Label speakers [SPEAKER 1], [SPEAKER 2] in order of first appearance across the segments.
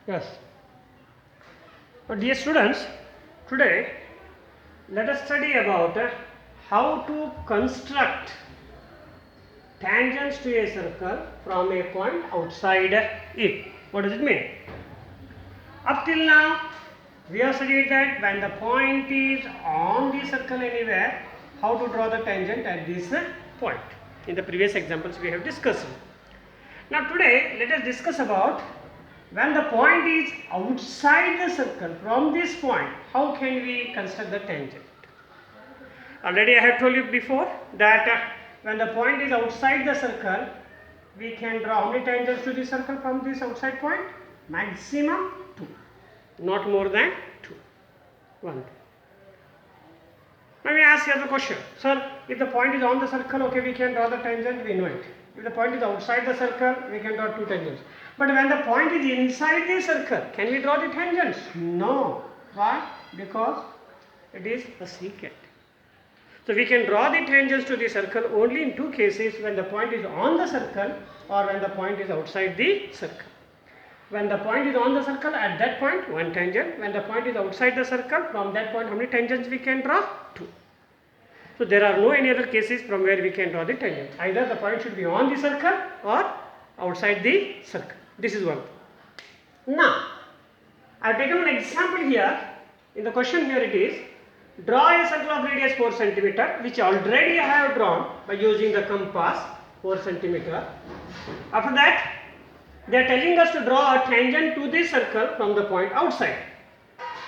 [SPEAKER 1] Yes. Dear students, today let us study about how to construct tangents to a circle from a point outside it. What does it mean? Up till now, we have studied that when the point is on the circle anywhere, how to draw the tangent at this point. In the previous examples, we have discussed. Now today, let us discuss about when the point is outside the circle from this point, how can we construct the tangent? Already I have told you before that when the point is outside the circle, we can draw how many tangents to the circle from this outside point? Maximum 2, not more than 2. 1. Let me ask you the question. Sir, if the point is on the circle, okay, we can draw the tangent, we know it. If the point is outside the circle, we can draw 2 tangents. But when the point is inside the circle, can we draw the tangents? No. Why? Because it is a secant. So we can draw the tangents to the circle only in 2 cases, when the point is on the circle or when the point is outside the circle. When the point is on the circle, at that point 1 tangent. When the point is outside the circle, from that point how many tangents we can draw? 2. So there are no any other cases from where we can draw the tangent. Either the point should be on the circle or outside the circle. This is one. Now, I have taken an example here. In the question here it is, draw a circle of radius 4 cm, which already I have drawn by using the compass 4 cm. After that, they are telling us to draw a tangent to this circle from the point outside.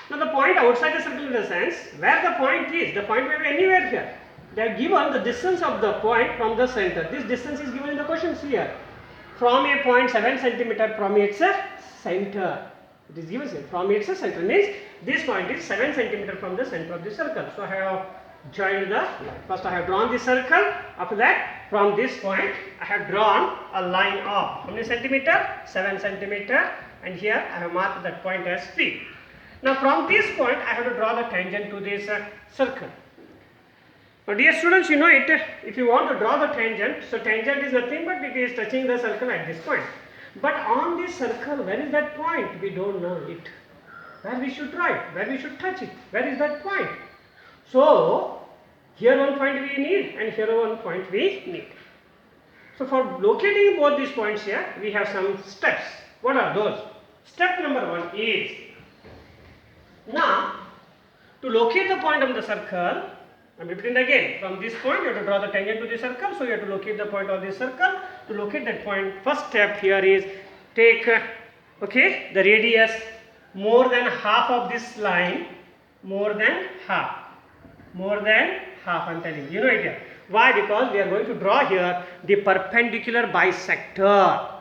[SPEAKER 1] Now the point outside the circle in the sense where the point is, the point may be anywhere here. They are given the distance of the point from the center. This distance is given in the questions here. From a point 7 cm from its center. It is given here. From its center means this point is 7 cm from the center of the circle. So I have joined the, first I have drawn the circle. After that, from this point I have drawn a line of how many centimeter? 7 cm, and here I have marked that point as P. Now from this point I have to draw the tangent to this circle. Now dear students, you know it, if you want to draw the tangent, so tangent is nothing but it is touching the circle at this point. But on this circle, where is that point? We don't know it. Where we should draw it, where we should touch it, where is that point? So here one point we need and here one point we need. So for locating both these points here, we have some steps. What are those? Step number 1 is, now to locate the point of the circle, I am repeating again, from this point you have to draw the tangent to the circle, so you have to locate the point of this circle. To locate that point, first step here is take the radius more than half of this line, more than half I am telling you, know it here. Why? Because we are going to draw here the perpendicular bisector.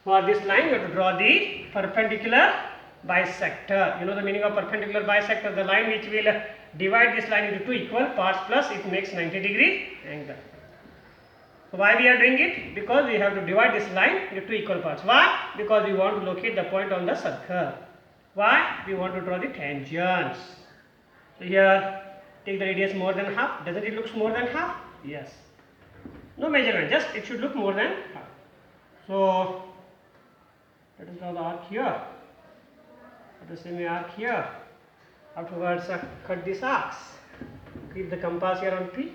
[SPEAKER 1] For this line you have to draw the perpendicular bisector. You know the meaning of perpendicular bisector, the line which will divide this line into 2 equal parts plus it makes 90-degree angle. So why we are doing it? Because we have to divide this line into 2 equal parts. Why? Because we want to locate the point on the circle. Why? We want to draw the tangents. So here take the radius more than half. Doesn't it look more than half? Yes. No measurement, just it should look more than half. So let us draw the arc here. The same arc here. Afterwards, cut these arcs. Keep the compass here on P.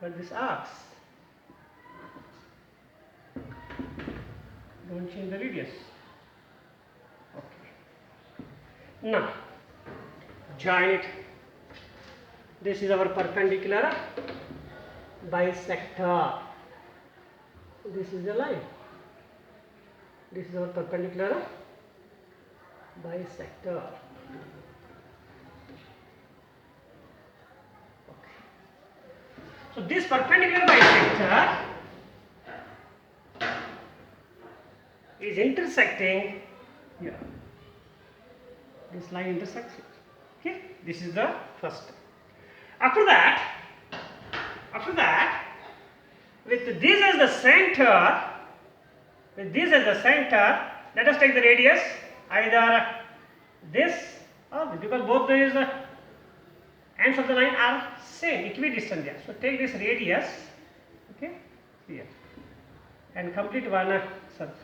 [SPEAKER 1] Cut these arcs. Don't change the radius. Okay. Now, join it. This is our perpendicular bisector. This is the line. This is our perpendicular bisector. Okay. So this perpendicular bisector is intersecting here. This line intersects it. Okay, this is the first step. After that, with this as the center, let us take the radius either this or this, because both these ends of the line are same, equidistant there. So take this radius, okay, here, and complete one circle.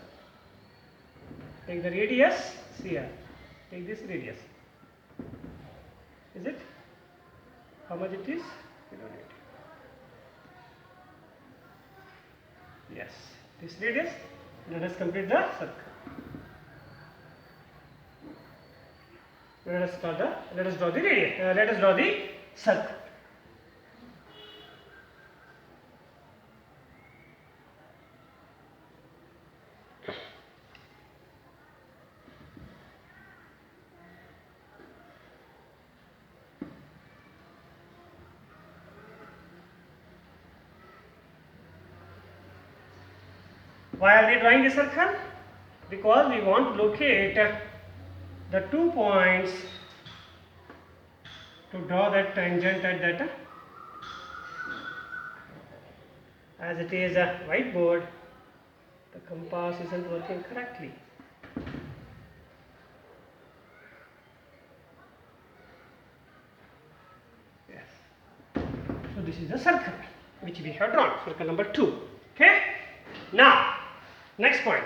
[SPEAKER 1] Take the radius here. Take this radius. Is it? How much it is? We don't need. Yes, this radius. Let us complete the circle. Let us draw the radius. Let us draw the circle. Why are we drawing the circle? Because we want to locate the 2 points to draw that tangent at that. As it is a whiteboard, the compass isn't working correctly. Yes. So this is the circle which we have drawn, circle number 2. Okay. Now, next point.